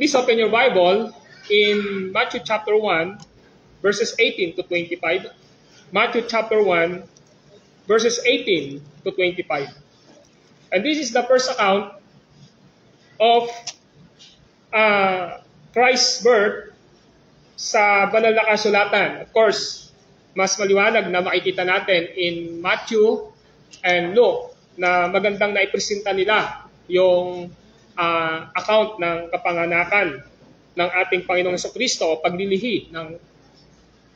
Please open your Bible in Matthew chapter 1, verses 18 to 25. Matthew chapter 1, verses 18 to 25. And this is the first account of Christ's birth sa banal na kasulatan. Of course, mas maliwanag na makikita natin in Matthew and Luke na magandang naipresenta nila yung account ng kapanganakan ng ating Panginoong Jesucristo o paglilihi ng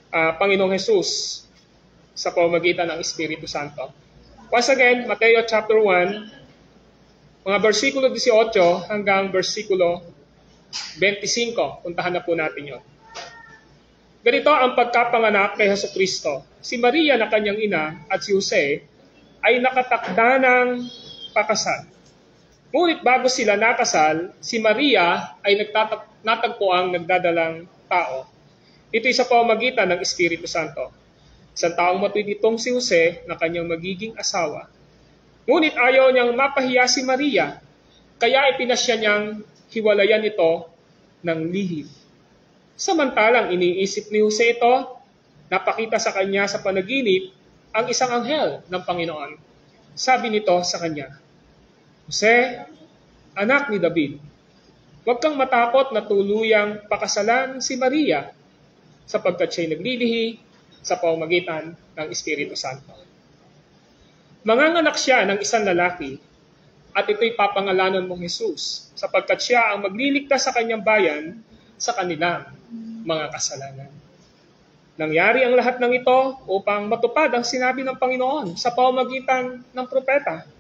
Panginoong Jesus sa pamamagitan ng Espiritu Santo. Once again, Mateo chapter 1, mga versikulo 18 hanggang versikulo 25. Puntahan na po natin yon. Ganito ang pagkapanganak kay Jesucristo. Si Maria na kanyang ina at si Jose ay nakatakda ng pakasal. Ngunit bago sila nakasal, si Maria ay natagpuang nagdadalang tao. Ito ay sa pamamagitan ng Espiritu Santo. Isang taong matuwid itong si Jose na kanyang magiging asawa. Ngunit ayaw niyang mapahiya si Maria, kaya ipinasya niyang hiwalayan ito ng lihim. Samantalang iniisip ni Jose ito, napakita sa kanya sa panaginip ang isang anghel ng Panginoon. Sabi nito sa kanya, Jose, anak ni David, huwag kang matakot na tuluyang pakasalan si Maria sapagkat siya'y naglilihi sa pamamagitan ng Espiritu Santo. Manganganak siya ng isang lalaki at ito'y papangalanan mong Jesus sapagkat siya ang magliligtas sa kanyang bayan sa kanilang mga kasalanan. Nangyari ang lahat ng ito upang matupad ang sinabi ng Panginoon sa pamamagitan ng propeta.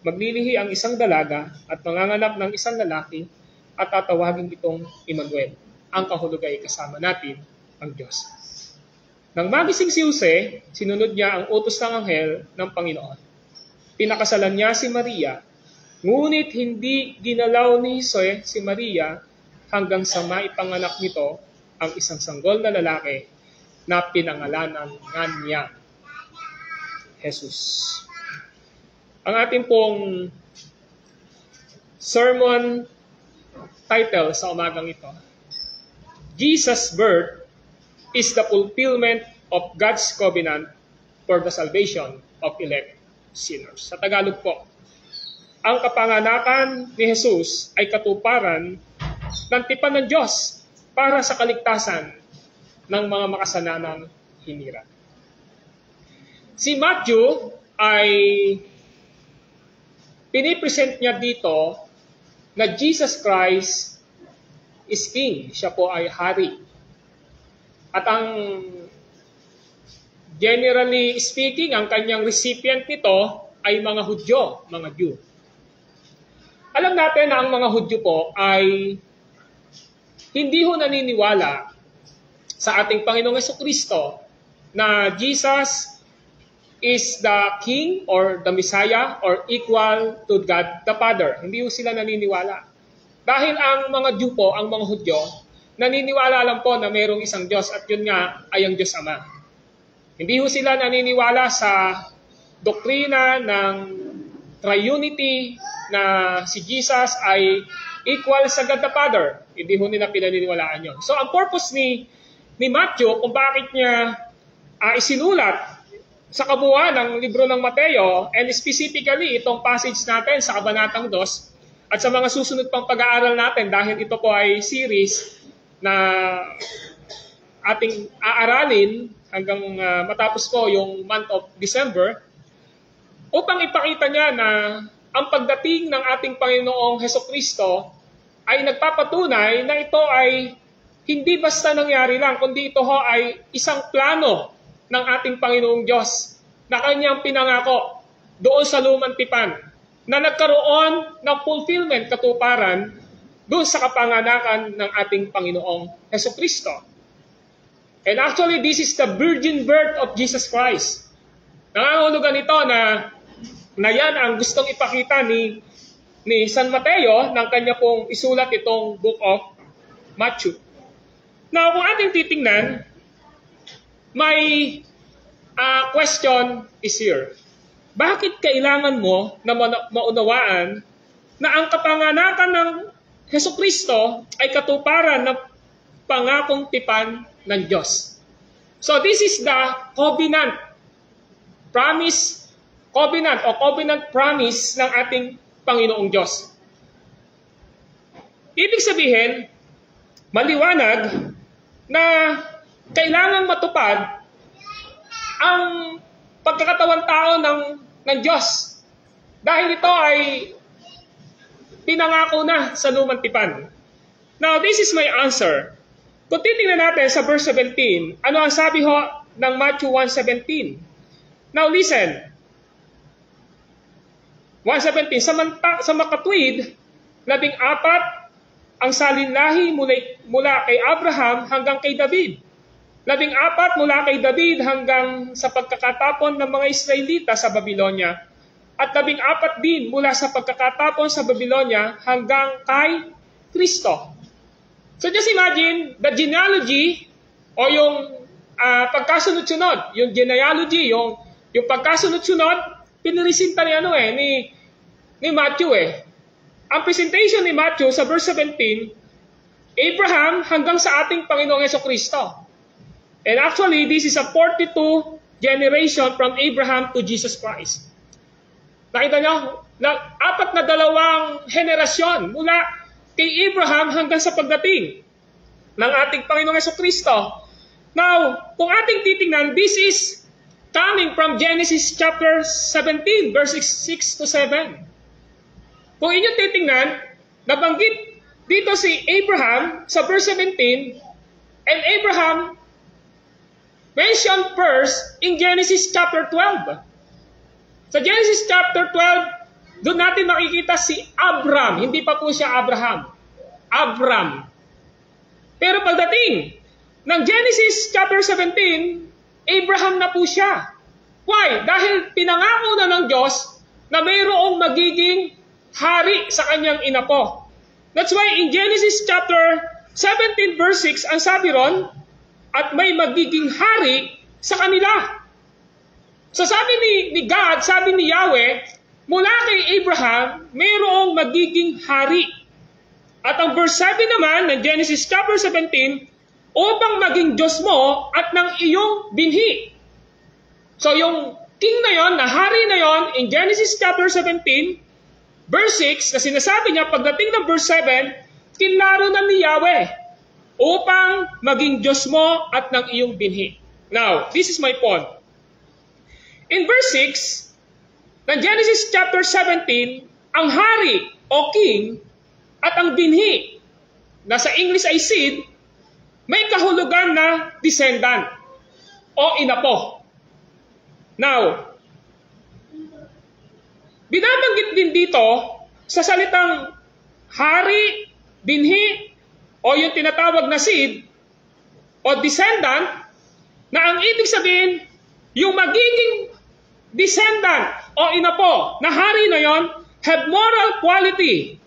Maglilihi ang isang dalaga at manganganak ng isang lalaki at tatawagin itong Emmanuel. Ang kahulugan ay kasama natin ang Diyos. Nang magising si Jose, sinunod niya ang utos ng anghel ng Panginoon. Pinakasalan niya si Maria, ngunit hindi ginalaw ni Jose si Maria hanggang sa maipanganak nito ang isang sanggol na lalaki na pinangalanan niya Jesus. Ang ating pong sermon title sa umagang ito, Jesus' birth is the fulfillment of God's covenant for the salvation of elect sinners. Sa Tagalog po, ang kapanganakan ni Jesus ay katuparan ng tipan ng Diyos para sa kaligtasan ng mga makasananang hinirang. Si Matthew ay pinipresent niya dito na Jesus Christ is King. Siya po ay hari. At ang generally speaking, ang kanyang recipient nito ay mga Hudyo, mga Jew. Alam natin na ang mga Hudyo po ay hindi ho naniniwala sa ating Panginoong Jesucristo na Jesus is the King or the Messiah or equal to God the Father. Hindi ho sila naniniwala. Dahil ang mga Jew po, ang mga Hudyo, naniniwala lang po na mayroong isang Diyos at yun nga ay ang Diyos Ama. Hindi ho sila naniniwala sa doktrina ng triunity na si Jesus ay equal sa God the Father. Hindi ho nila pinaniniwalaan yun. So ang purpose ni Matthew kung bakit niya isinulat sa kabuuan ng libro ng Mateo, and specifically itong passage natin sa Kabanatang 2 at sa mga susunod pang pag-aaral natin dahil ito po ay series na ating aaralin hanggang matapos po yung month of December, upang ipakita niya na ang pagdating ng ating Panginoong Jesucristo ay nagpapatunay na ito ay hindi basta nangyari lang, kundi ito ho ay isang plano ng ating Panginoong Diyos na kanyang pinangako doon sa lumang tipan na nagkaroon ng fulfillment, katuparan doon sa kapanganakan ng ating Panginoong Jesucristo. And actually, this is the virgin birth of Jesus Christ. Nangangahulugan ito na yan ang gustong ipakita ni San Mateo nang kanya pong isulat itong book of Matthew. Now, kung ating titingnan, may question is here. Bakit kailangan mo na maunawaan na ang kapanganakan ng Jesucristo ay katuparan ng pangakong tipan ng Diyos. So this is the covenant promise, covenant o covenant promise ng ating Panginoong Diyos. Ibig sabihin, maliwanag na kailangang matupad ang pagkakatawan tao ng Diyos. Dahil ito ay pinangako na sa lumang tipan. Now, this is my answer. Kung titingnan natin sa verse 17, ano ang sabi ho ng Matthew 1:17? Now, listen. 1:17, sa makatwid, 14 ang salinlahi mula kay Abraham hanggang kay David. 14 mula kay David hanggang sa pagkakatapon ng mga Israelita sa Babylonia. At 14 din mula sa pagkakatapon sa Babylonia hanggang kay Kristo. So just imagine the genealogy o yung pagkasunod-sunod, yung genealogy, yung pagkasunod-sunod, pinirisinta ni Matthew eh. Ang presentation ni Matthew sa verse 17, Abraham hanggang sa ating Panginoong Jesucristo. And actually, this is a 42 generation from Abraham to Jesus Christ. Nakita nyo, 4 na dalawang henerasyon mula kay Abraham hanggang sa pagdating ng ating Panginoong Jesucristo. Now, kung ating titingnan, this is coming from Genesis chapter 17, verses 6 to 7. Kung inyong titingnan, nabanggit dito si Abraham sa verse 17, and Abraham mentioned first in Genesis chapter 12. Sa Genesis chapter 12, doon natin makikita si Abram. Hindi pa po siya Abraham. Abram. Pero pagdating ng Genesis chapter 17, Abraham na po siya. Why? Dahil pinangako na ng Diyos na mayroong magiging hari sa kanyang inapo. That's why in Genesis chapter 17 verse 6, ang sabi ron, at may magiging hari sa kanila. So sabi ni God, sabi ni Yahweh, mula kay Abraham, mayroong magiging hari. At ang verse 7 naman ng Genesis chapter 17, upang maging Diyos mo at ng iyong binhi. So yung king na yon, na hari na yon, in Genesis chapter 17, verse 6, na sinasabi niya, pagdating ng verse 7, kinlaro na ni Yahweh, upang maging Diyos mo at ng iyong binhi. Now, this is my point. In verse 6, ng Genesis chapter 17, ang hari o king at ang binhi, na sa English ay seed, may kahulugan na descendant o inapo. Now, binabanggit din dito sa salitang hari, binhi, o yung tinatawag na seed o descendant, na ang ibig sabihin, yung magiging descendant o inapo na hari na yon have moral quality,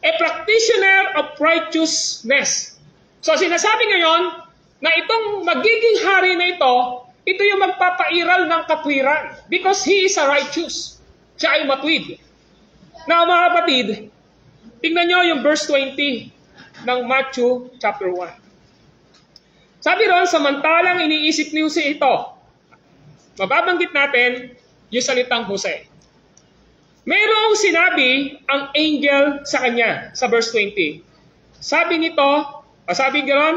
a practitioner of righteousness. So sinasabi ngayon na itong magiging hari na ito yung magpapairal ng katwiran because he is a righteous. Siya ay matwid. Now mga kapatid, tingnan nyo yung verse 20 ng Matthew chapter 1. Sabi ron, samantalang iniisip ni Jose ito, mababanggit natin yung salitang Jose. Mayroong sinabi ang angel sa kanya sa verse 20. Sabi gano'n,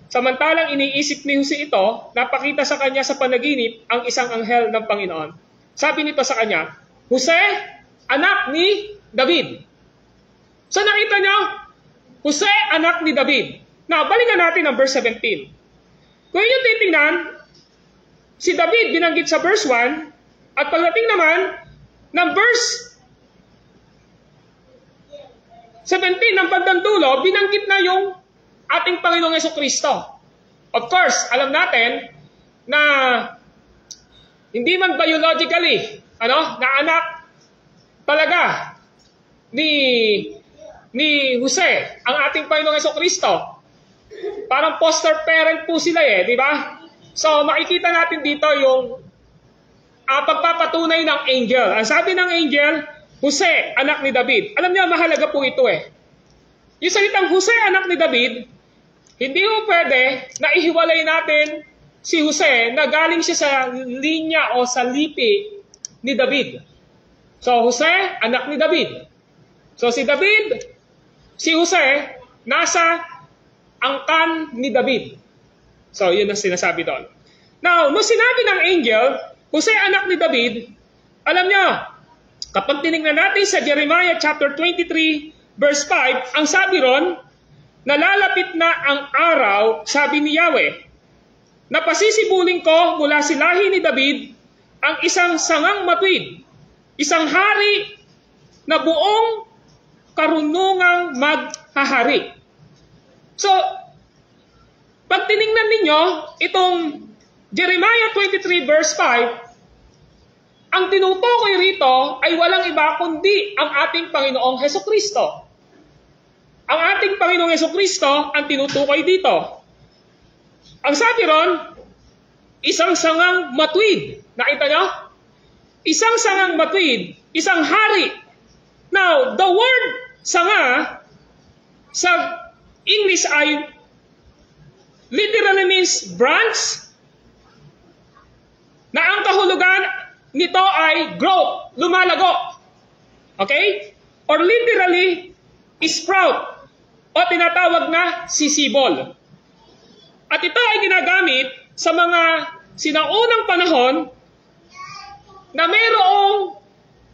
samantalang iniisip ni Jose ito, napakita sa kanya sa panaginip ang isang anghel ng Panginoon. Sabi nito sa kanya, Jose, anak ni David. So nakita nyo, Jose, anak ni David. Now, balikan natin ang verse 17. Kung inyong titingnan, si David binanggit sa verse 1, at pagdating naman ng verse 17 ng pagdandulo, binanggit na yung ating Panginoong Jesucristo. Of course, alam natin na hindi man biologically, na anak talaga ni Jose, ang ating Panginoong Jesucristo. Parang foster parent po sila di ba? So makikita natin dito yung pagpapatunay ng angel. Ang sabi ng angel, Jose, anak ni David. Alam niyo, mahalaga po ito yung salitang Jose, anak ni David, hindi mo pwede na ihiwalay natin si Jose na galing siya sa linya o sa lipi ni David. So, Jose, anak ni David. So, si David, si Jose, nasa angkan ni David. So, yun ang sinasabi doon. Now, nung sinabi ng angel, Jose, anak ni David, alam niyo, kapag tinignan natin sa Jeremiah chapter 23, verse 5, ang sabi ron, nalalapit na ang araw, sabi ni Yahweh, na pasisibulin ko mula si lahi ni David ang isang sangang matuwid, isang hari na buong karunungang maghahari. So, pag tinignan ninyo itong Jeremiah 23 verse 5, ang tinutukoy rito ay walang iba kundi ang ating Panginoong Hesukristo. Ang ating Panginoong Hesukristo ang tinutukoy dito. Ang sabi ron, isang sangang matuwid. Nakita nyo? Isang sangang matuwid, isang hari. Now, the word sanga sa English ay literally means branch, na ang kahulugan nito ay growth, lumalago. Okay? Or literally, sprout, o tinatawag na sisibol. At ito ay ginagamit sa mga sinaunang panahon na mayroong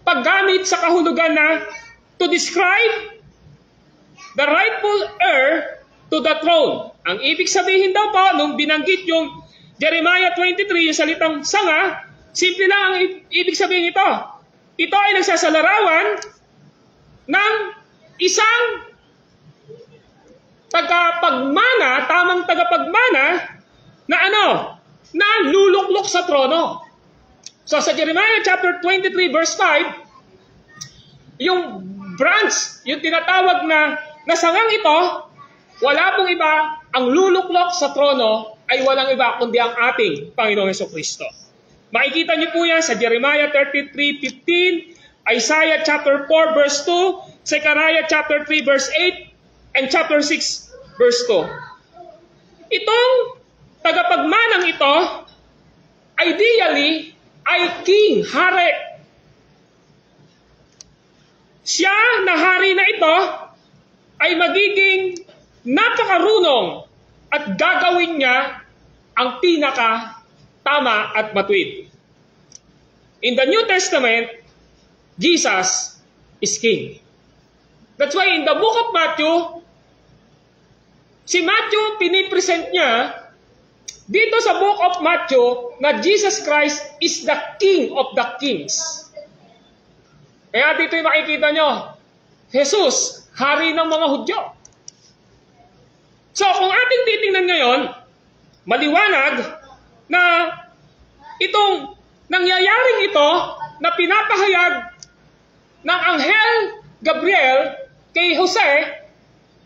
paggamit sa kahulugan na to describe the rightful heir to the throne. Ang ibig sabihin daw po, nung binanggit yung Jeremiah 23, yung salitang sanga, simple lang ang ibig sabihin ito. Ito ay nagsasalarawan ng isang tagapagmana, tamang tagapagmana, na ano? Na luluklok sa trono. So sa Jeremiah chapter 23 verse 5, yung branch, yung tinatawag na sangang ito, wala pong iba, ang luluklok sa trono ay walang iba kundi ang ating Panginoong Hesukristo. Makikita niyo po yan sa Jeremiah 33:15, Isaiah chapter 4 verse 2, Zechariah chapter 3 verse 8, and chapter 6 verse 2. Itong tagapagmanang ito, ideally, ay king, hari. Siya na hari na ito ay magiging napakarunong at gagawin niya ang pinaka tama at matuwid. In the New Testament, Jesus is king. That's why in the book of Matthew, si Matthew pinipresent niya dito sa book of Matthew na Jesus Christ is the King of the Kings. Kaya dito yung makikita nyo, Jesus, hari ng mga Hudyo. So kung ating titingnan ngayon, maliwanag na itong nangyayaring ito na pinapahayag ng Anghel Gabriel kay Jose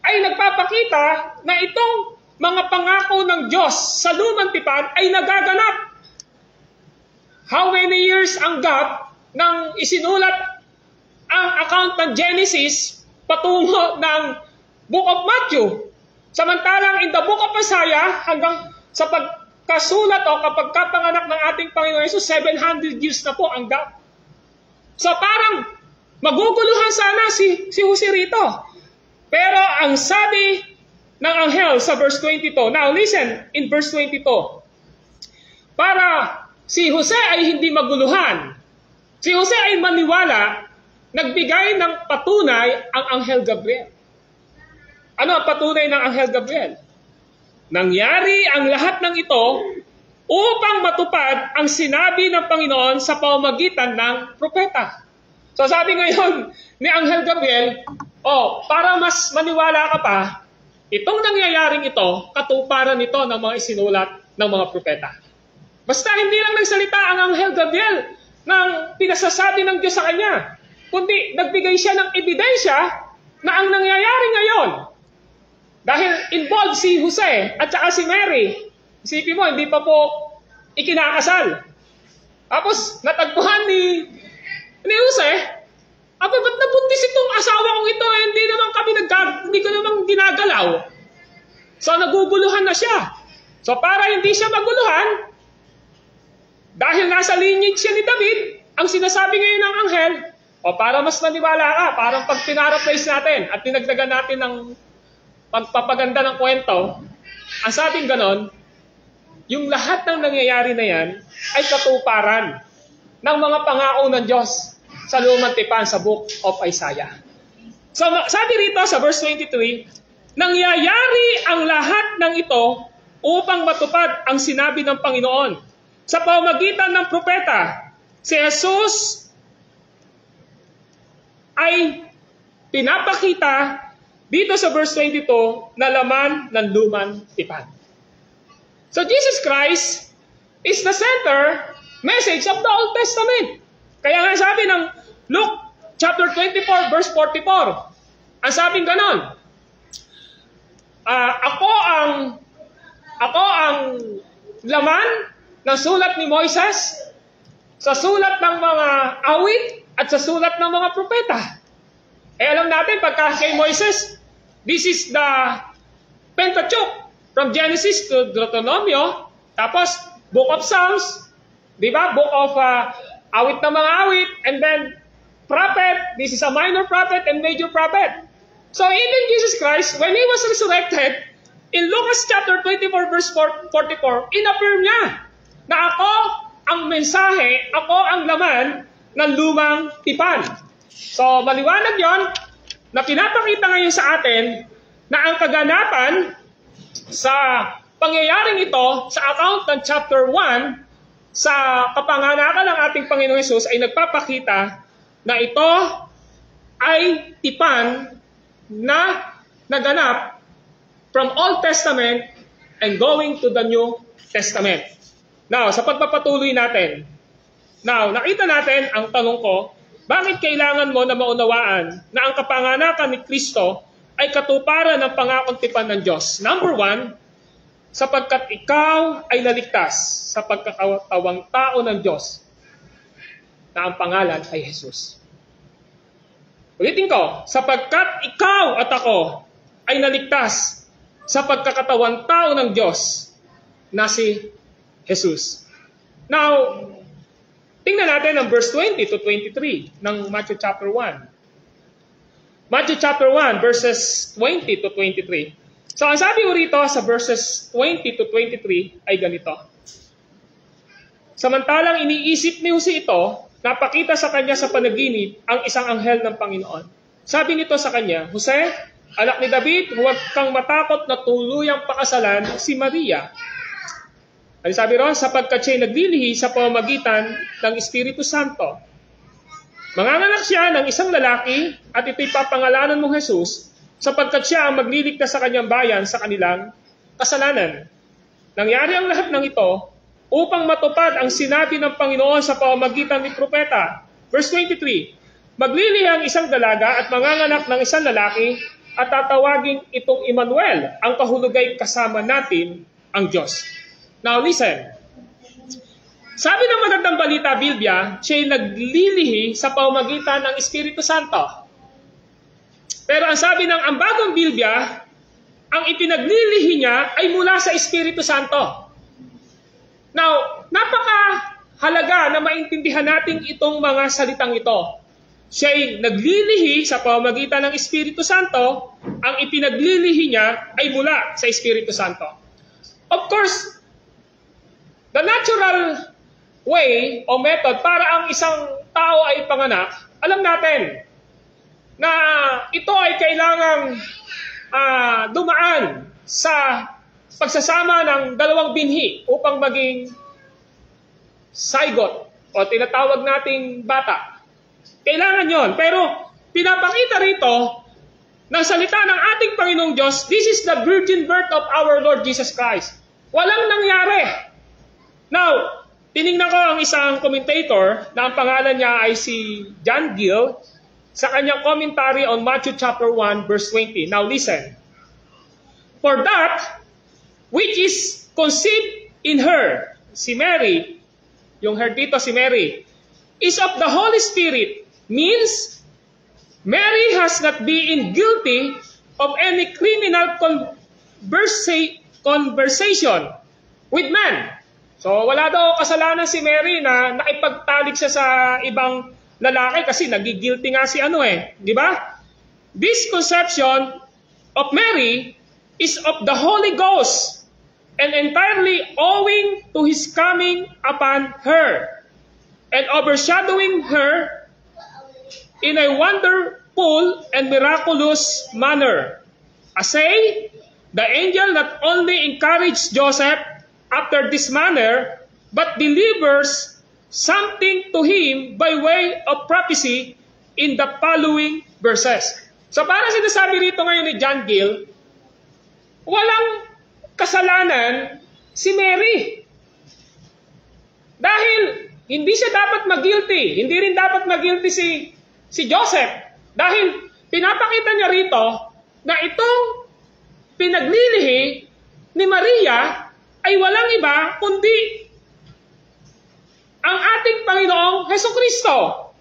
ay nagpapakita na itong mga pangako ng Diyos sa lumang tipan ay nagaganap. How many years ang gap nang isinulat ang account ng Genesis patungo ng Book of Matthew? Samantalang in the Book of Isaiah, hanggang sa pagkasulat o kapag kapanganak ng ating Panginoon Jesus, 700 years na po ang gap. So parang maguguluhan sana si Jose rito. Pero ang sabi ng anghel sa verse 22, now listen, in verse 22, para si Jose ay hindi maguluhan, si Jose ay maniwala, nagbigay ng patunay ang Anghel Gabriel. Ano ang patunay ng Anghel Gabriel? Nangyari ang lahat ng ito upang matupad ang sinabi ng Panginoon sa pamamagitan ng propeta. So sabi ngayon ni Anghel Gabriel, para mas maniwala ka pa, itong nangyayaring ito, katuparan nito ng mga isinulat ng mga propeta. Basta hindi lang nagsalita ang Anghel Gabriel ng pinasasabi ng Diyos sa kanya, kundi nagbigay siya ng ebidensya na ang nangyayari ngayon, dahil involved si Jose at saka si Mary. Isipin mo, hindi pa po ikinakasal. Tapos natagpuan ni Jose Aba, ba't nabuntis itong asawa kong ito? Hindi ko naman ginagalaw. So, naguguluhan na siya. So, para hindi siya maguluhan, dahil nasa lineage siya ni David, ang sinasabi ngayon ng anghel, o para mas maniwala ka, parang pag pinaraplace natin at tinagdagan natin ng pagpapaganda ng kwento, ang sabing ganon, yung lahat ng nangyayari na yan ay katuparan ng mga pangako ng Diyos sa lumang tipan sa book of Isaiah. So, sabi rito sa verse 23, nangyayari ang lahat ng ito upang matupad ang sinabi ng Panginoon. Sa pamamagitan ng propeta, si Jesus ay pinapakita dito sa verse 22 na laman ng lumang tipan. So Jesus Christ is the center message of the Old Testament. Kaya nga sabi ng Luke chapter 24 verse 44, ang sabing ganon, ako ang laman ng sulat ni Moises, sa sulat ng mga awit, at sa sulat ng mga propeta. Alam natin, pagka kay Moises, this is the Pentateuch, from Genesis to Deuteronomy, tapos Book of Psalms, di ba? Book of awit ng mga awit, and then prophet, this is a minor prophet and major prophet. So even Jesus Christ, when He was resurrected, in Lucas chapter 24 verse 44, in-affirm niya na ako ang mensahe, ako ang laman ng lumang tipan. So maliwanag yon na pinapakita ngayon sa atin na ang kaganapan sa pangyayaring ito sa account ng chapter 1 sa kapanganakan ng ating Panginoong Hesus ay nagpapakita na ito ay tipan na naganap from Old Testament and going to the New Testament. Now, sa pagpapatuloy natin, nakita natin ang tanong ko, bakit kailangan mo na maunawaan na ang kapanganakan ni Kristo ay katuparan ng pangakong tipan ng Diyos? Number 1, sapagkat ikaw ay naligtas sa pagkakatawang tao ng Diyos na ang pangalan ay Jesus. Ulitin ko, sapagkat ikaw at ako ay naligtas sa pagkakatawang tao ng Diyos na si Jesus. Now, tingnan natin ang verse 20 to 23 ng Matthew chapter 1. Matthew chapter 1 verses 20 to 23. So, ang sabi ko rito sa verses 20 to 23 ay ganito. Samantalang iniisip ni Jose ito, napakita sa kanya sa panaginip ang isang anghel ng Panginoon. Sabi nito sa kanya, Jose, anak ni David, huwag kang matakot na tuluyang pakasalan si Maria. Ano sabi ron? Sapagkat siya'y naglilihi sa pamamagitan ng Espiritu Santo. Manganganak siya ng isang lalaki at ito'y papangalanan mong Jesus sapagkat siya ang magliligtas sa kanyang bayan sa kanilang kasalanan. Nangyari ang lahat ng ito upang matupad ang sinabi ng Panginoon sa pamamagitan ni propeta. Verse 23, maglilihi ang isang dalaga at manganganak ng isang lalaki at tatawagin itong Emmanuel, ang kahulugay kasama natin ang Diyos. Now listen, sabi ng magandang balita Biblia, siya'y naglilihi sa pamamagitan ng Espiritu Santo. Pero ang sabi ng ang bagong Biblia, ang ipinaglilihi niya ay mula sa Espiritu Santo. Now, napakahalaga na maintindihan natin itong mga salitang ito. Siya'y naglilihi sa pamamagitan ng Espiritu Santo, ang ipinaglilihi niya ay mula sa Espiritu Santo. Of course, the natural way o method para ang isang tao ay panganak, alam natin na ito ay kailangang dumaan sa pagsasama ng dalawang binhi upang maging zygote o tinatawag nating bata. Kailangan yon. Pero pinapakita rito ng salita ng ating Panginoong Diyos, this is the virgin birth of our Lord Jesus Christ. Walang nangyari. Now, tinignan ko ang isang commentator na ang pangalan niya ay si John Gill sa kanyang commentary on Matthew chapter 1 verse 20. Now listen. For that which is conceived in her, si Mary, yung her dito si Mary, is of the Holy Spirit, means Mary has not been guilty of any criminal conversation with men. So wala daw kasalanan si Mary na nakipagtalik siya sa ibang lalaki kasi nagigilty nga si di ba? This conception of Mary is of the Holy Ghost and entirely owing to His coming upon her and overshadowing her in a wonderful and miraculous manner. As say, the angel not only encouraged Joseph after this manner, but delivers something to him by way of prophecy in the following verses. So para sinasabi rito ngayon ni John Gill, walang kasalanan si Mary. Dahil hindi siya dapat mag-guilty, hindi rin dapat mag-guilty si Joseph. Dahil pinapakita niya rito na itong pinaglilihi ni Maria ay walang iba kundi ang ating Panginoong Hesukristo.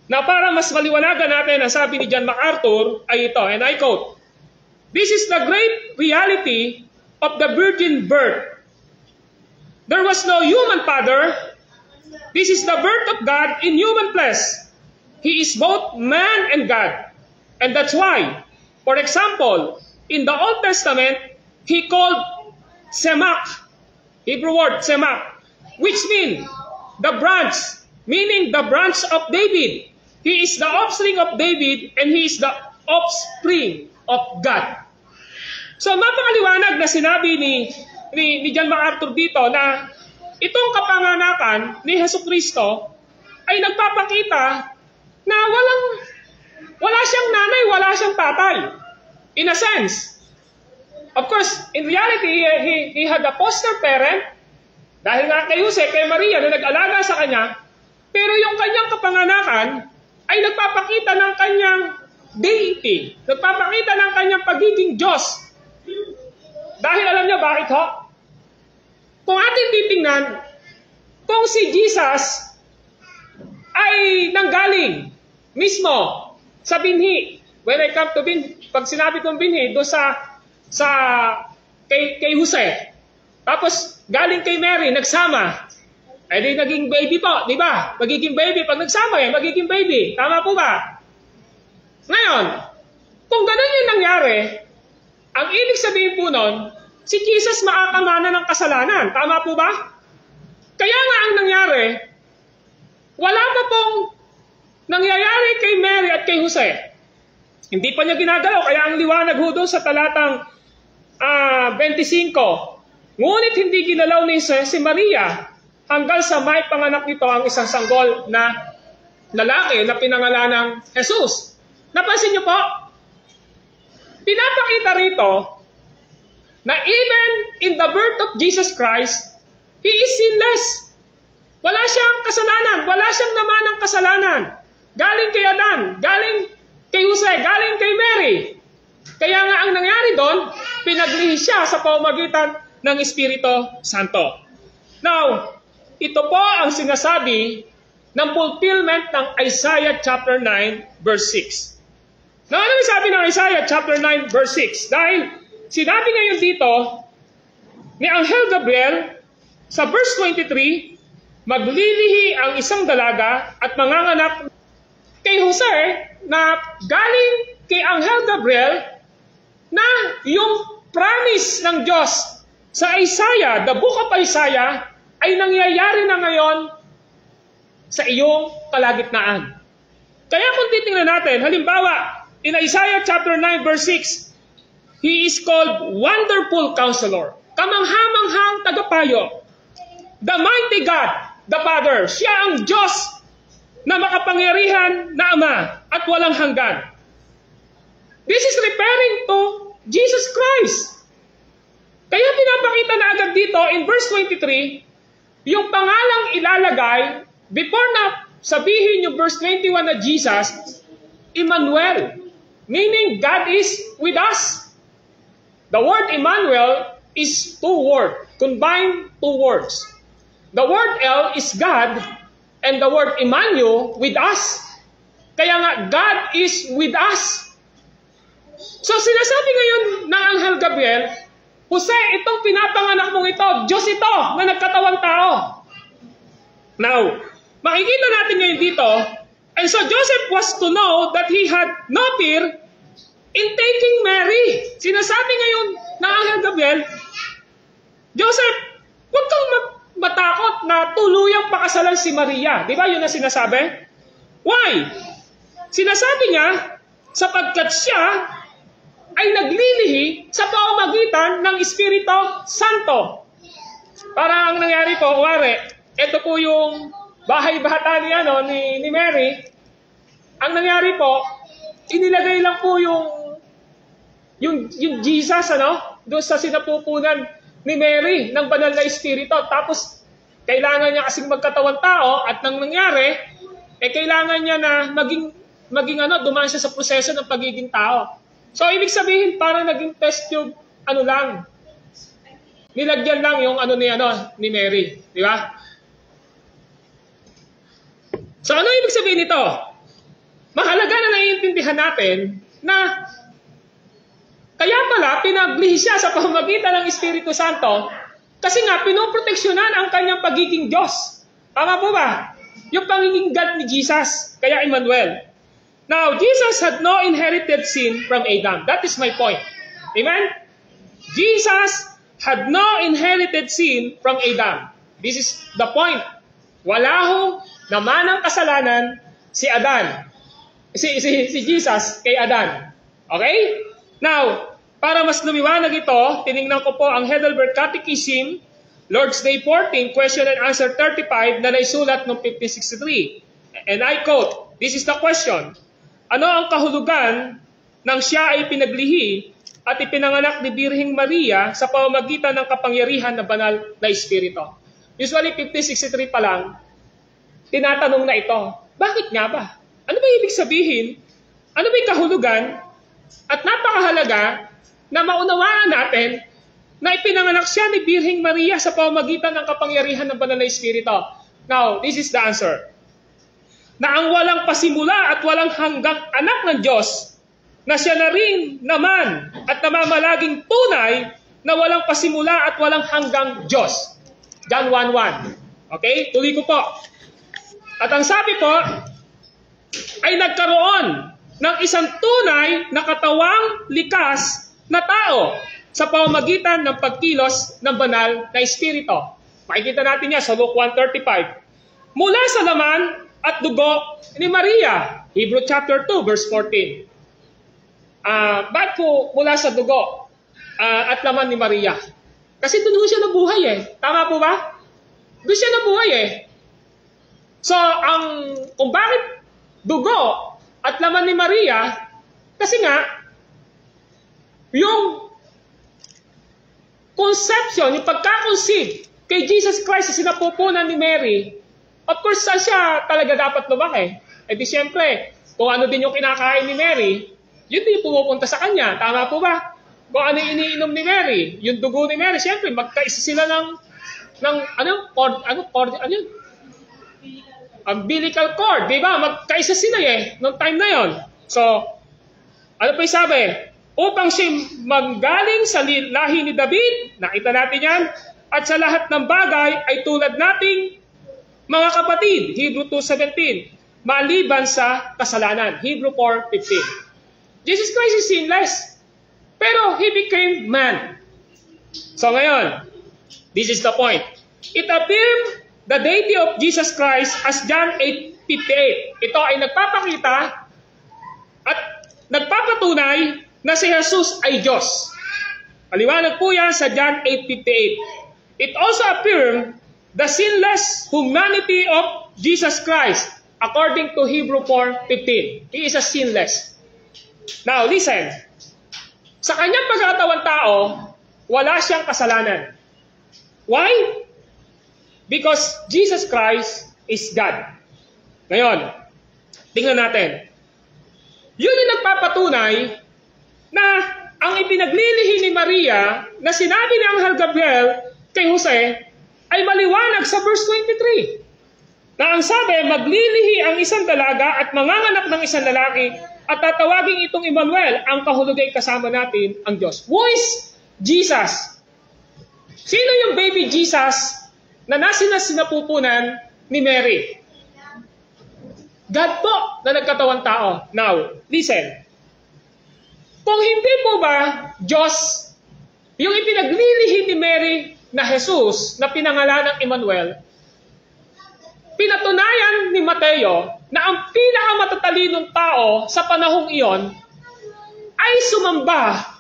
Na para mas maliwanagan natin ang sabi ni John MacArthur ay ito, and I quote, "This is the great reality of the virgin birth. There was no human father. This is the birth of God in human flesh. He is both man and God. And that's why, for example, in the Old Testament, He called Semak, Hebrew word Semak, which means the branch, meaning the branch of David. He is the offspring of David and He is the offspring of God." So mapakaliwanag na sinabi ni John MacArthur dito na itong kapanganakan ni Hesukristo ay nagpapakita na wala siyang nanay, wala siyang tatay. In a sense. Of course, in reality, he had a foster parent dahil nga kay Jose, kay Maria na nag-alaga sa kanya, pero yung kanyang kapanganakan ay nagpapakita ng kanyang deity, nagpapakita ng kanyang pagiging Diyos. Dahil alam niyo bakit ho? Kung ating titingnan, kung si Jesus ay nanggaling mismo sa binhi, when I come to binhi, pag sinabi kong binhi, doon kay Jose, tapos galing kay Mary, nagsama, ay di naging baby po, di ba? Magiging baby, pag nagsama yan, magiging baby. Tama po ba? Ngayon, kung ganun yung nangyari, ang ibig sabihin po nun, si Jesus makakamana ng kasalanan. Tama po ba? Kaya nga ang nangyari, wala pa pong nangyayari kay Mary at kay Jose. Hindi pa niya ginagalaw, kaya ang liwanag ho doon sa talatang 25. Ngunit hindi ginalaw ni Jose si Maria hanggang sa may panganak nito ang isang sanggol na lalaki na pinangalanang Jesus. Napansin niyo po? Pinapakita rito na even in the birth of Jesus Christ, He is sinless. Wala siyang kasalanan, wala siyang naman ng kasalanan. Galing kay Adan, galing kay Jose, galing kay Mary. Kaya nga ang nangyari doon, pinaglihi siya sa pamamagitan ng Espiritu Santo. Now, ito po ang sinasabi ng fulfillment ng Isaiah chapter 9 verse 6. Now, ano sabi ng Isaiah chapter 9 verse 6? Dahil sinabi ngayon dito ni Anghel Gabriel sa verse 23, maglilihi ang isang dalaga at manganganak kay Jose na galing kay Anghel Gabriel na yung promise ng Diyos sa Isaiah, the book of Isaiah, ay nangyayari na ngayon sa iyong kalagitnaan. Kaya kung titingnan natin, halimbawa, in Isaiah chapter 9 verse 6, He is called Wonderful Counselor, kamanghamanghang tagapayo, the mighty God, the Father. Siya ang Diyos na makapangyarihan na Ama at walang hanggan. This is referring to Jesus Christ. Kaya pinapakita na agad dito in verse 23, yung pangalang ilalagay, before na sabihin yung verse 21 na Jesus, Emmanuel, meaning God is with us. The word Emmanuel is two words, combined two words. The word El is God, and the word Emmanuel with us. Kaya nga, God is with us. So sinasabi ngayon ng Anghel Gabriel, Jose, itong pinapanganak mong ito, Diyos ito na nagkatawang tao. Now, makikita natin ngayon dito, and so Joseph was to know that he had no fear in taking Mary. Sinasabi ngayon ng Anghel Gabriel, Joseph, huwag kang matakot na tuluyang pakasalan si Maria. Di ba yun na sinasabi? Why? Sinasabi niya, sapagkat siya ay naglilihi sa pamamagitan ng Espiritu Santo. Para ang nangyari po, ito po yung bahay-bata ni Mary. Ang nangyari po, inilagay lang po yung Jesus, doon sa sinapupunan ni Mary ng banal na Espiritu. Tapos, kailangan niya kasing magkatawang tao at nang nangyari, kailangan niya na maging dumaan siya sa proseso ng pagiging tao. So, ibig sabihin, parang naging test tube, lang. Nilagyan lang yung ni Mary. Di ba? So, ano ibig sabihin nito? Mahalaga na naiintindihan natin na kaya pala, pinaglihi siya sa pamamagitan ng Espiritu Santo kasi nga, pinoproteksyonan ang kanyang pagiging Diyos. Tama po ba? Yung pagiging God ni Jesus, kaya Emmanuel. Now, Jesus had no inherited sin from Adam. That is my point. Amen? Jesus had no inherited sin from Adam. This is the point. Wala hong naman ang kasalanan si Adan. Si Jesus kay Adan. Okay? Now, para mas lumiwanag ito, tiningnan ko po ang Heidelberg Catechism, Lord's Day 14, question and answer 35 na naisulat noong 1563. And I quote, this is the question. Ano ang kahulugan ng siya ay pinaglihi at ipinanganak ni Birheng Maria sa pamamagitan ng kapangyarihan na banal na Espiritu? Usually, 1563 pa lang, tinatanong na ito, bakit nga ba? Ano ba ibig sabihin? Ano ba yung kahulugan? At napakahalaga na maunawaan natin na ipinanganak siya ni Birheng Maria sa pamamagitan ng kapangyarihan ng banal na Espiritu. Now, this is the answer. Na ang walang pasimula at walang hanggang anak ng Diyos, na siya na rin naman at namamalaging tunay na walang pasimula at walang hanggang Diyos. John 1:1. Okay? Tuloy ko po. At ang sabi po, ay nagkaroon ng isang tunay na katawang likas na tao sa pamamagitan ng pagkilos ng banal na Espiritu. Makikita natin yan sa Luke 1:35. Mula sa laman at dugo ni Maria. Hebrew chapter 2, verse 14. Bakit po mula sa dugo at laman ni Maria? Kasi doon siya nabuhay Tama po ba? Doon siya nabuhay So, kung bakit dugo at laman ni Maria, kasi nga, yung conception, yung pagka-conceive kay Jesus Christ sa sinapupunan ni Mary, of course, saan siya talaga dapat lumaki? Di siyempre, kung ano din yung kinakain ni Mary, yun din yung pumupunta sa kanya. Tama po ba? Kung ano yung iniinom ni Mary, yung dugo ni Mary, siyempre, magkaisa sila ng umbilical cord, di ba? Magkaisa sila noong time na yon. So, ano pa yung sabi? Upang siya manggaling sa lahi ni David, nakita natin yan, at sa lahat ng bagay ay tulad nating mga kapatid, Hebrew 2:17, maliban sa kasalanan, Hebrew 4:15. Jesus Christ is sinless, pero He became man. So ngayon, this is the point. It appeared the deity of Jesus Christ as John 8:58. Ito ay nagpapakita at nagpapatunay na si Jesus ay Diyos. Paliwanag po yan sa John 8:58. It also affirmed the sinless humanity of Jesus Christ according to Hebrew 4:15. He is a sinless. Now, listen. Sa kanyang pagkakatawang tao, wala siyang kasalanan. Why? Because Jesus Christ is God. Ngayon, tingnan natin. Yun yung nagpapatunay na ang ipinaglilihi ni Maria na sinabi ni Anghel Gabriel kay Jose ay maliwanag sa verse 23. Na ang sabi, maglilihi ang isang dalaga at manganganak ng isang lalaki at tatawagin itong Emmanuel, ang kahulugay kasama natin ang Diyos. Who is Jesus? Sino yung baby Jesus na sinapupunan ni Mary? God po na nagkatawang tao. Now, listen. Kung hindi po ba Diyos yung ipinaglilihi ni Mary na Jesus na pinangalan ng Emmanuel, pinatunayan ni Mateo na ang pinakamatalinong tao sa panahong iyon ay sumamba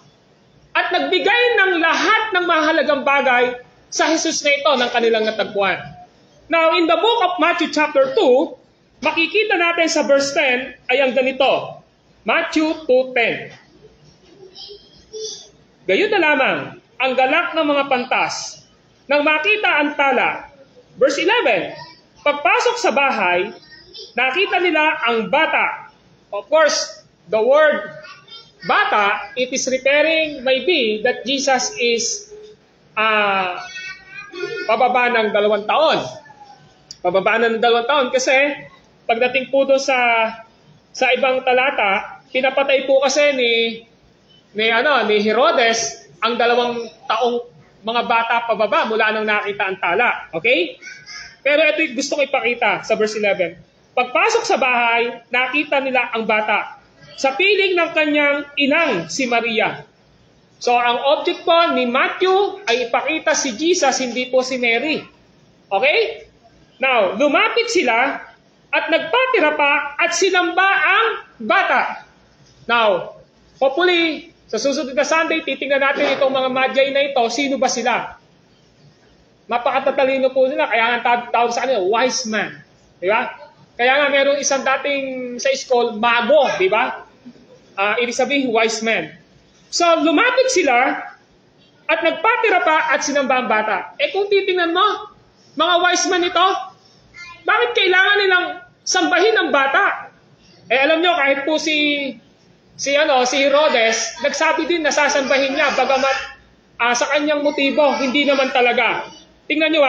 at nagbigay ng lahat ng mahalagang bagay sa Jesus na ito ng kanilang natagpuan. Now, in the book of Matthew chapter 2, makikita natin sa verse 10 ay ang ganito. Matthew 2:10. Gayon na lamang ang galak ng mga pantas nang makita ang tala. Verse 11. Pagpasok sa bahay, nakita nila ang bata. Of course, the word bata, it is referring maybe that Jesus is pababa ng 2 taon. Pababa ng 2 taon kasi pagdating po doon sa ibang talata, pinapatay po kasi ni Herodes ang 2 taong mga bata pababa mula nang nakita ang tala. Okay? Pero ito yung gusto ko ipakita sa verse 11. Pagpasok sa bahay, nakita nila ang bata sa piling ng kanyang inang si Maria. So ang object po ni Matthew ay ipakita si Jesus, hindi po si Mary. Okay? Now, lumapit sila at nagpatira pa at sinamba ang bata. Now, hopefully, sa susunod na Sunday, titingnan natin itong mga Magi na ito. Sino ba sila? Napakatatalino po nila. Kaya nga tawag sa kanila, wise man. Di ba? Kaya nga meron isang dating sa school, mago. Di ba? Ibig sabihin, wise man. So, lumapit sila at nagpatira pa at sinamba ang bata. Kung titingnan mo, mga wise man ito, bakit kailangan nilang sambahin ang bata? Alam nyo, kahit po si Herodes, nagsabi din na sasambahin niya, bagamat sa kanyang motibo, hindi naman talaga. Tingnan nyo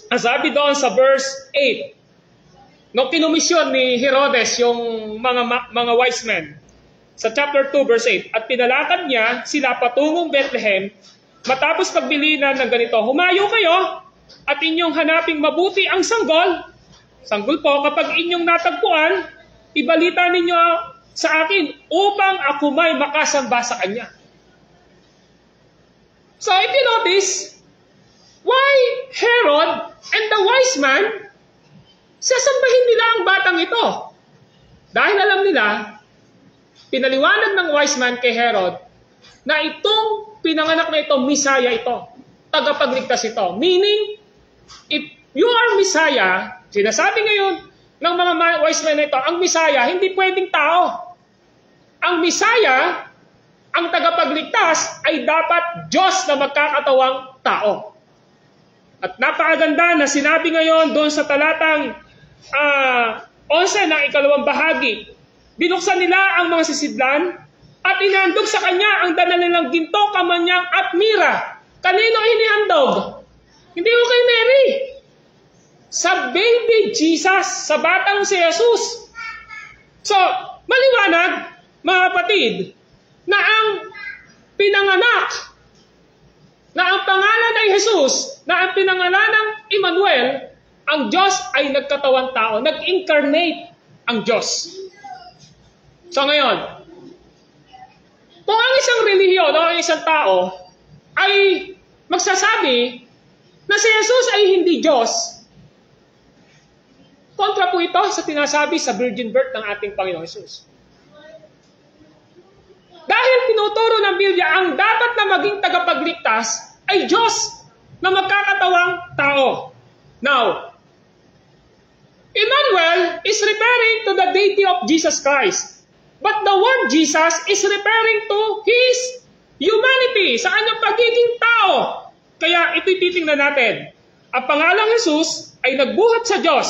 ang sabi doon sa verse 8, nung kinumisyon ni Herodes yung mga wise men, sa chapter 2 verse 8, at pinalakad niya sila patungong Bethlehem, matapos pagbilinan ng ganito, humayo kayo at inyong hanaping mabuti ang sanggol. Sanggol po, kapag inyong natagpuan, ibalita ninyo sa akin upang ako may makasamba sa kanya. So if you notice, why Herod and the wise man, sasambahin nila ang batang ito? Dahil alam nila, pinaliwanag ng wise man kay Herod na itong pinanganak na ito, Messiah ito. Tagapagligtas ito. Meaning, if you are Messiah, sinasabi ngayon ng mga wise men na ito, ang Messiah, hindi pwedeng tao. Ang Messiah, ang tagapagligtas, ay dapat Diyos na magkakatawang tao. At napakaganda na sinabi ngayon doon sa talatang 11 ng 2 bahagi. Binuksan nila ang mga sisidlan at inandog sa kanya ang dala nilang ginto, kamanyang at mira. Kanino inihandog? Hindi ko kay Mary. Sa baby Jesus, sa batang si Jesus. So, maliwanag, mga kapatid, na ang pinanganak, na ang pangalan ay Jesus, na ang pinangalan ng Emmanuel, ang Diyos ay nagkatawang tao, nag-incarnate ang Diyos. So ngayon, kung ang isang relihiyon o ang isang tao ay magsasabi na si Jesus ay hindi Diyos, kontra po ito sa tinasabi sa virgin birth ng ating Panginoong Jesus. Dahil tinuturo ng Biblia ang dapat na maging tagapagligtas ay Diyos na magkakatawang tao. Now, Emmanuel is referring to the deity of Jesus Christ. But the word Jesus is referring to His humanity, sa kanyang pagiging tao. Kaya ito'y titingnan natin. Ang pangalang Jesus ay nagbuhat sa Diyos.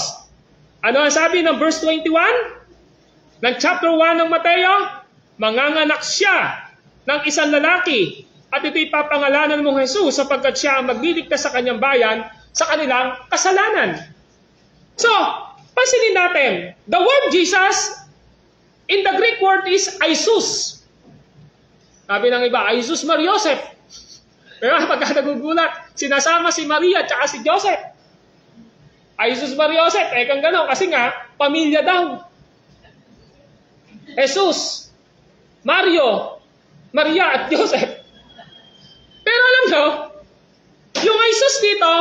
Ano ang sabi ng verse 21? Ng chapter 1 ng Mateo? Manganganak siya ng isang lalaki at ito'y papangalanan mong Jesus sapagkat siya ang magliligtas sa kanyang bayan sa kanilang kasalanan. So, pansinin natin, the word Jesus in the Greek word is Isus. Sabi ng iba, Isus Mar Joseph. Pero pagka nagugulat, sinasama si Maria at saka si Joseph. Isus Mar Joseph, kang gano'n, kasi nga, pamilya daw. Jesus, Mario, Maria at Joseph. Pero alam nyo, yung Isus dito,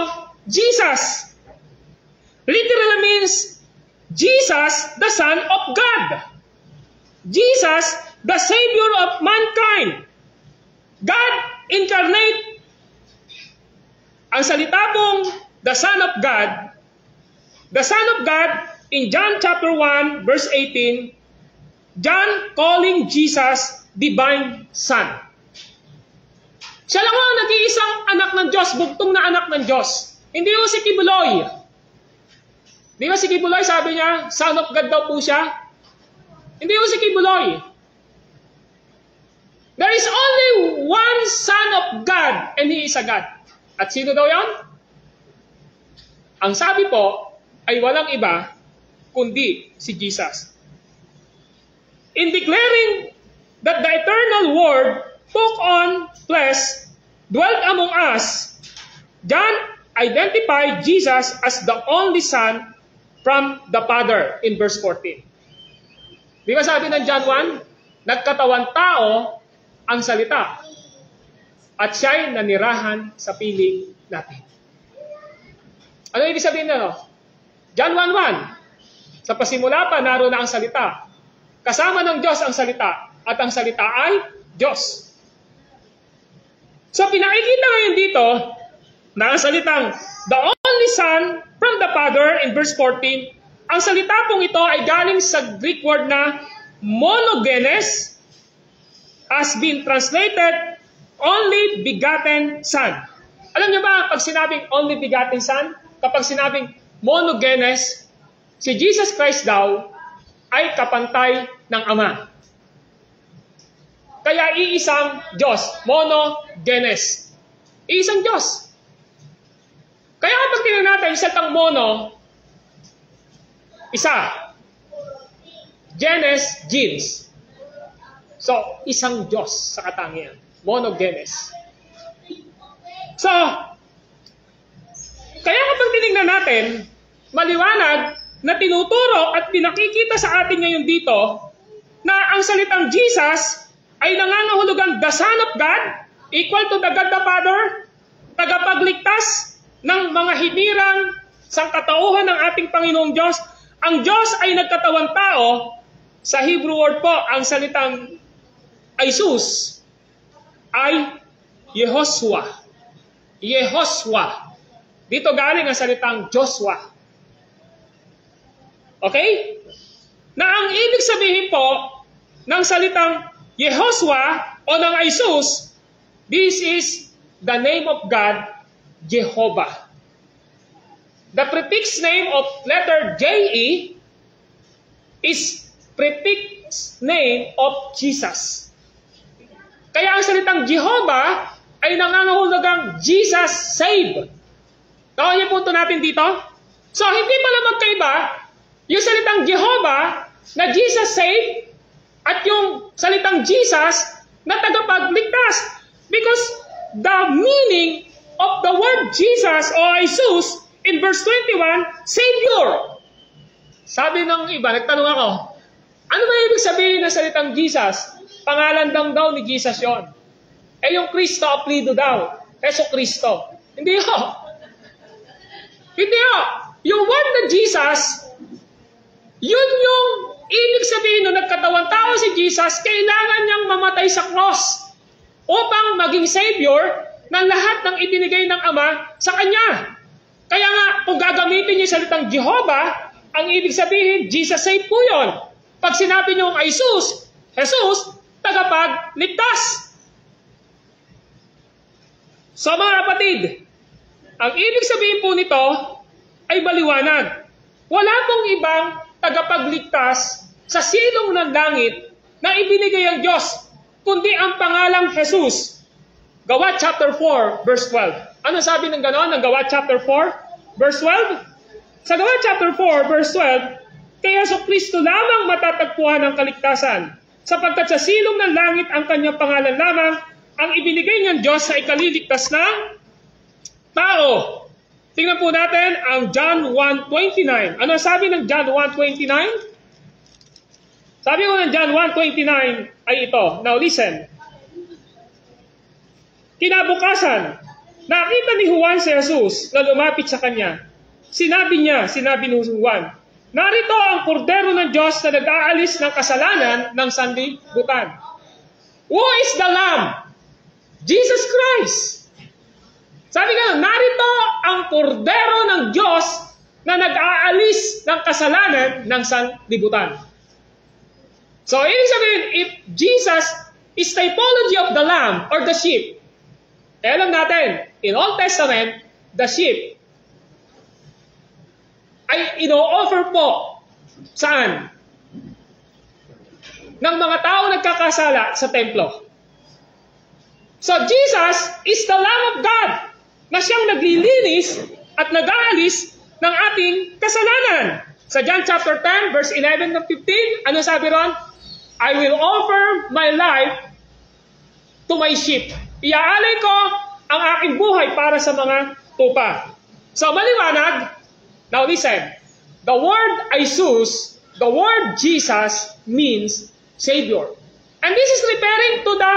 Jesus, literally means Jesus, the Son of God. Jesus, the Savior of mankind. God incarnate. Ang salita pong the Son of God, in John chapter 1, verse 18, John calling Jesus Divine Son. Siya lang ang nag-iisang anak ng Diyos, bugtong na anak ng Diyos. Hindi yung si Kibuloy. Di ba si Kibuloy, sabi niya, Son of God daw po siya? Hindi yung si Kibuloy. There is only one Son of God, and He is a God. At sino daw yan? Ang sabi po, ay walang iba, kundi si Jesus. In declaring that the eternal Word took on flesh, dwelt among us, John identified Jesus as the only Son from the Father in verse 14. Di ba sabi ng John 1? Nagkatawan tao ang salita at siya'y nanirahan sa piling natin. Ano ibig sabihin na? John 1:1, sa pasimula pa naroon na ang salita. Kasama ng Diyos ang salita at ang salita ay Diyos. So pinakikita ngayon dito na ang salitang the only Son from the Father in verse 14, ang salita pong ito ay galing sa Greek word na monogenes, has been translated only begotten Son. Alam niyo ba, pag sinabing only begotten Son, kapag sinabing monogenes, si Jesus Christ daw ay kapantay ng Ama. Kaya iisang Diyos, monogenes. Iisang Diyos. Kaya kapag tingnan natin, isa tang mono, isa. Genes, genes. So, isang Diyos sa katangian. Monogenes. So, kaya kapag tinignan natin, maliwanag na tinuturo at pinakikita sa atin ngayon dito na ang salitang Jesus ay nangangahulugang the Son of God, equal to the God the Father, tagapagligtas ng mga hinirang sangkatauhan ng ating Panginoong Diyos. Ang Diyos ay nagkatawang tao. Sa Hebrew word po, ang salitang Isus ay Yehoshua. Yehoshua. Dito galing ang salitang Joshua. Okay? Na ang ibig sabihin po ng salitang Yehoshua o ng Isus, this is the name of God, Jehovah. The prefix name of letter J-E is prefix name of Jesus. Kaya ang salitang Jehovah ay nangangahulugang Jesus save. Taon niyo punto natin dito? So, hindi pala magkaiba yung salitang Jehovah na Jesus save at yung salitang Jesus na tagapagligtas. Because the meaning of the word Jesus o Jesus in verse 21, Savior. Sabi ng iba, nagtanong ako, ano ba ibig sabihin ng salitang Jesus? Pangalan daw ni Jesus yon. Eh yung Kristo, aplido daw. Yeso Kristo. Hindi ho. Hindi ho. Yung word na Jesus, yun yung ibig sabihin nung nagkatawang tao si Jesus, kailangan niyang mamatay sa cross upang maging Savior ng lahat ng ibinigay ng Ama sa Kanya. Kaya nga, kung gagamitin niyo yung salitang Jehovah, ang ibig sabihin, Jesus save po yun. Pag sinabi niyo ang Jesus, tagapagligtas. So mga kapatid, ang ibig sabihin po nito ay maliwanag. Wala pong ibang tagapagligtas sa silong ng langit na ibinigay ang Diyos, kundi ang pangalang Jesus. Gawa chapter 4, verse 12. Ano sabi ng gano'n ng Gawa chapter 4, verse 12? Sa Gawa chapter 4, verse 12, kay Jesucristo lamang matatagpuan ang kaligtasan, sapagkat sa silong ng langit ang kanyang pangalan lamang ang ibinigay ng Diyos sa ikaliligtas ng tao. Tingnan po natin ang John 1:29. Ano sabi ng John 1:29? Sabi ko ng John 1:29 ay ito. Now listen. Kinabukasan, nakita ni Juan si Jesus na lumapit sa kanya. Sinabi ni Juan, narito ang kordero ng Diyos na nag-aalis ng kasalanan ng sanlibutan. Who is the Lamb? Jesus Christ. Sabi nga, narito ang kordero ng Diyos na nag-aalis ng kasalanan ng sanlibutan. So, ibig sabihin, if Jesus is typology of the lamb or the sheep, alam natin, in Old Testament, the sheep ay ino-offer po saan? Ng mga tao nagkakasala sa templo. So, Jesus is the Lamb of God na siyang naglilinis at nag-aalis ng ating kasalanan. Sa John chapter 10, verse 11 to 15, ano sabi ron? I will offer my life to my sheep. Iaalay ko ang aking buhay para sa mga tupa. So, maliwanag. Now listen. The word Jesus, the word Jesus means Savior. And this is referring to the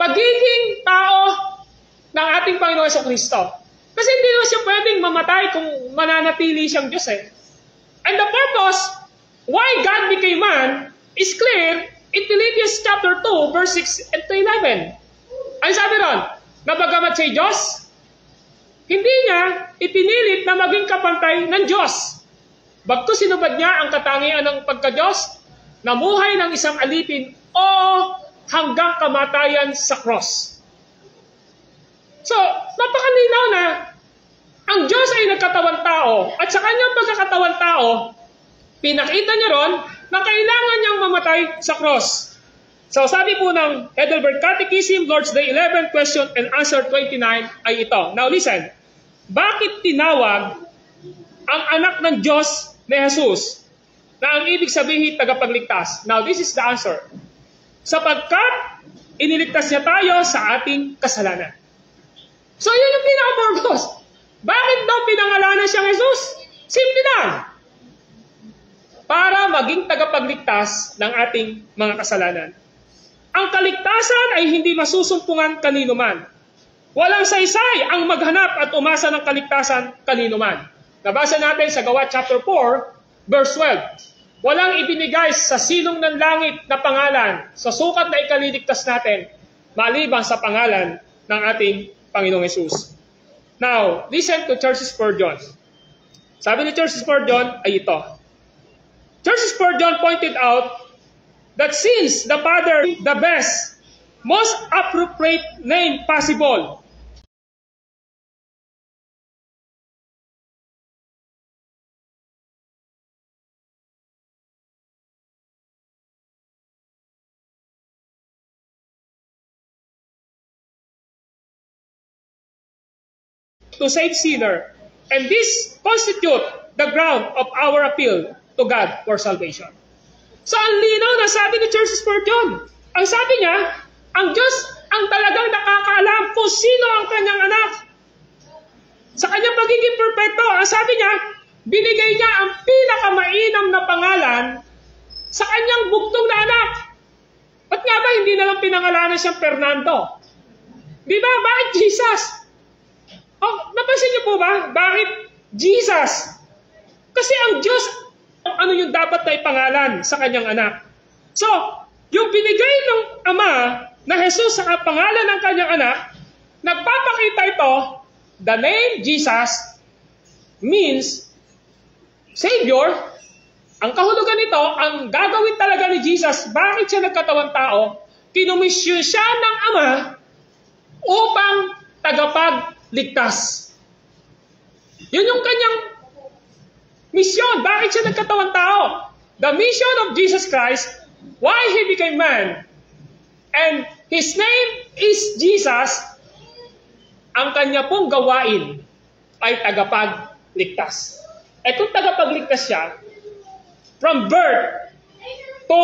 pagiging tao ng ating Panginoon Jesucristo. Kasi hindi naman siya pwedeng mamatay kung mananatili siyang Diyos eh. And the purpose why God became man is clear in Philippians chapter 2, verse 6 and 11. Ay sabi ron, na bagamat siya Diyos, hindi niya ipinilit na maging kapantay ng Diyos. Bagkus sinubad niya ang katangian ng pagka-Diyos, namuhay ng isang alipin o hanggang kamatayan sa cross. So, napakalinaw na ang Diyos ay nagkatawang tao at sa kanyang pagkakatawang tao, pinakita niya ron na kailangan niyang mamatay sa cross. So sabi po ng Heidelberg Catechism, Lord's Day 11, question and answer 29 ay ito. Now listen, bakit tinawag ang anak ng Diyos na Jesus na ang ibig sabihin tagapagligtas? Now this is the answer. Sapagkat iniligtas niya tayo sa ating kasalanan. So yun yung pinaka-purpose. Bakit daw pinangalanan siyang Jesus? Simple lang. Para maging tagapagligtas ng ating mga kasalanan. Ang kaligtasan ay hindi masusumpungan kanino man. Walang saysay ang maghanap at umasa ng kaligtasan kanino man. Nabasa natin sa Gawa chapter 4, verse 12. Walang ibinigay sa silong ng langit na pangalan sa sukat na ikaliligtas natin maliban sa pangalan ng ating Panginoong Hesus. Now, listen to Charles Spurgeon. Sabi ni Charles Spurgeon ay ito. Charles Spurgeon pointed out that since the Father is the best, most appropriate name possible, to save sinner, and this constitute the ground of our appeal to God for salvation. So ang linaw na sabi ni Charles Spurgeon, ang sabi niya, ang Diyos ang talagang nakakaalam kung sino ang kanyang anak. Sa kanyang pagiging perfecto, ang sabi niya, binigay niya ang pinakamainam na pangalan sa kanyang bugtong na anak. Ba't nga ba hindi na lang pinangalanan siyang Fernando? Di ba? Bakit Jesus? Oh, napansin niyo po ba? Bakit Jesus? Kasi ang Diyos, ano yung dapat na ipangalan sa kanyang anak. So, yung binigay ng Ama na Jesus sa pangalan ng kanyang anak, nagpapakita ito, the name Jesus means Savior. Ang kahulugan nito, ang gagawin talaga ni Jesus, bakit siya nagkatawang tao? Kinumisyon siya ng Ama upang tagapagligtas. Yun yung kanyang misyon. Bakit siya nagkatawang tao? The mission of Jesus Christ, why He became man, and His name is Jesus, ang kanya pong gawain ay tagapagligtas. Eh kung tagapagligtas siya, from birth to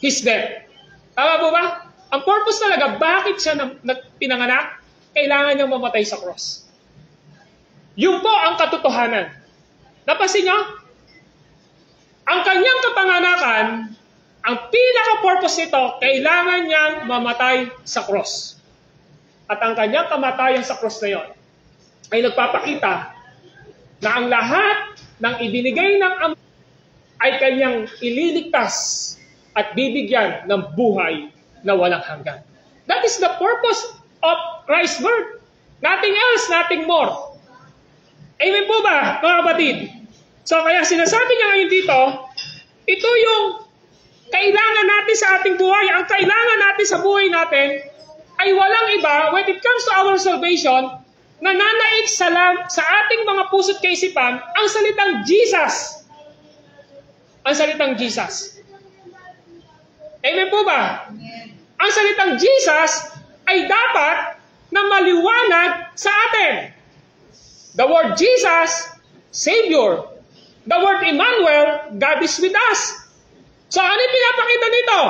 his death. Tama po ba? Ang purpose talaga, bakit siya pinanganak? Kailangan niyang mamatay sa cross. Yun po ang katotohanan. Napansin niyo? Ang kanyang kapanganakan, ang pinaka-purpose nito, kailangan niyang mamatay sa cross. At ang kanyang kamatayan sa cross na yon ay nagpapakita na ang lahat ng ibinigay ng Ama ay kanyang ililigtas at bibigyan ng buhay na walang hanggan. That is the purpose of Christ's birth. Nothing else, nothing more. Amen po ba, mga kapatid? So kaya sinasabi niya ngayon dito, ito yung kailangan natin sa ating buhay. Ang kailangan natin sa buhay natin ay walang iba when it comes to our salvation, nananaig sa ating mga puso't kaisipan ang salitang Jesus. Ang salitang Jesus. Amen po ba? Ang salitang Jesus ay dapat na maliwanag sa atin. The word Jesus, Savior. The word Emmanuel, God is with us. So ano yung pinapakita nito?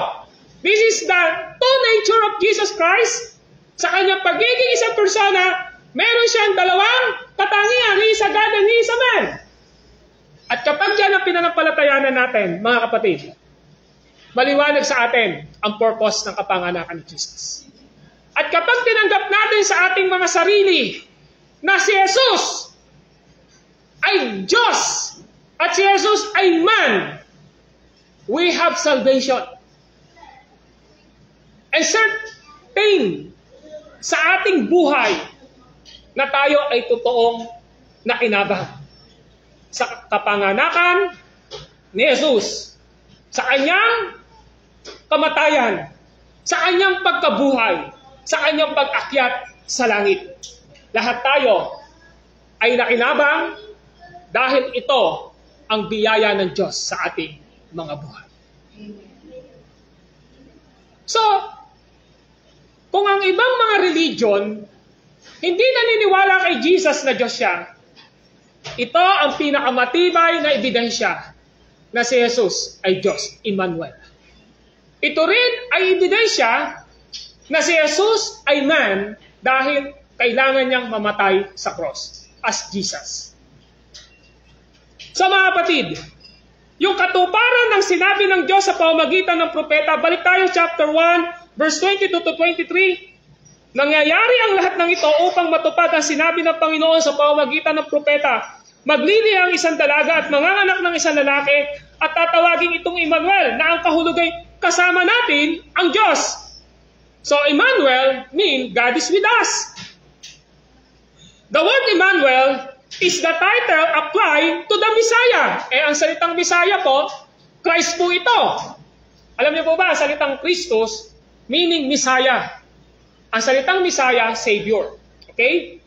This is the true nature of Jesus Christ. Sa kanyang pagiging isang persona, meron siyang dalawang katangian. He is a God and He is a man. At kapag yan ang pinanampalatayanan natin, mga kapatid, maliwanag sa atin ang purpose ng kapanganakan ni Jesus. At kapag tinanggap natin sa ating mga sarili na si Jesus ay Diyos at si Jesus ay man, we have salvation. And certain sa ating buhay na tayo ay totoong nakinabang sa kapanganakan ni Jesus, sa kanyang kamatayan, sa kanyang pagkabuhay, sa kanyang pag-akyat sa langit. Lahat tayo ay nakinabang dahil ito ang biyaya ng Diyos sa ating mga buhay. So, kung ang ibang mga religion hindi naniniwala kay Jesus na Diyos siya, ito ang pinakamatibay na ebidensya na si Jesus ay Diyos, Emmanuel. Ito rin ay ebidensya na si Jesus ay man dahil kailangan niyang mamatay sa cross as Jesus. So mga kapatid, yung katuparan ng sinabi ng Diyos sa pamamagitan ng propeta, balik tayo chapter 1, verse 22 to 23. Nangyayari ang lahat ng ito upang matupad ang sinabi ng Panginoon sa pamamagitan ng propeta. Maglili ang isang dalaga at manganganak ng isang lalaki at tatawagin itong Emmanuel na ang kahulugan kasama natin ang Diyos. So Emmanuel means God is with us. The word Emmanuel is the title applied to the Messiah. Ang salitang Messiah po, Christ po ito. Alam niyo po ba, ang salitang Christus meaning Messiah. Ang salitang Messiah, Savior. Okay?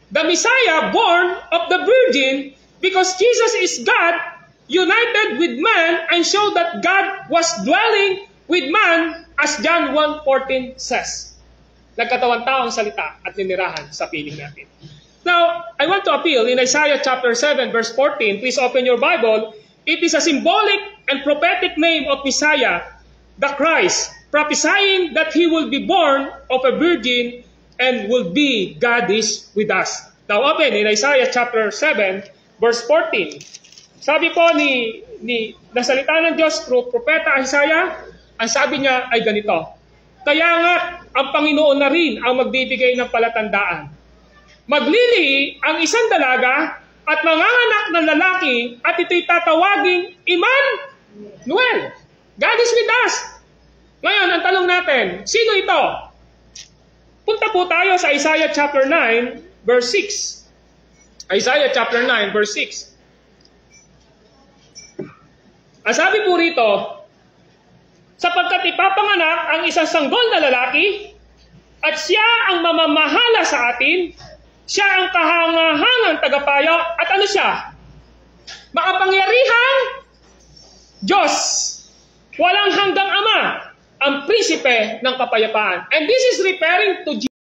The Messiah born of the Virgin because Jesus is God united with man and showed that God was dwelling with man as John 1:14 says. Nagkatawan tao ang salita at ninirahan sa piling natin. Now, I want to appeal in Isaiah chapter 7 verse 14. Please open your Bible. It is a symbolic and prophetic name of Messiah, the Christ, prophesying that He will be born of a virgin and will be God is with us. Now open in Isaiah chapter 7 verse 14. Sabi po ni nasalita ng Diyos through propeta Isaiah, ang sabi niya ay ganito. Kaya nga ang Panginoon na rin ang magbibigay ng palatandaan. Maglili ang isang dalaga at manganganak ng lalaki at ito'y tatawaging Emmanuel. God is with us. Ngayon, ang tanong natin, sino ito? Punta po tayo sa Isaiah chapter 9, verse 6. Isaiah chapter 9, verse 6. Ang sabi po rito, sapagkat ipapanganak ang isang sanggol na lalaki, at siya ang mamamahala sa atin, siya ang kahangahangang tagapayo, at ano siya? Makapangyarihang Diyos, walang hanggang Ama, ang prinsipe ng kapayapaan. And this is referring to Jesus.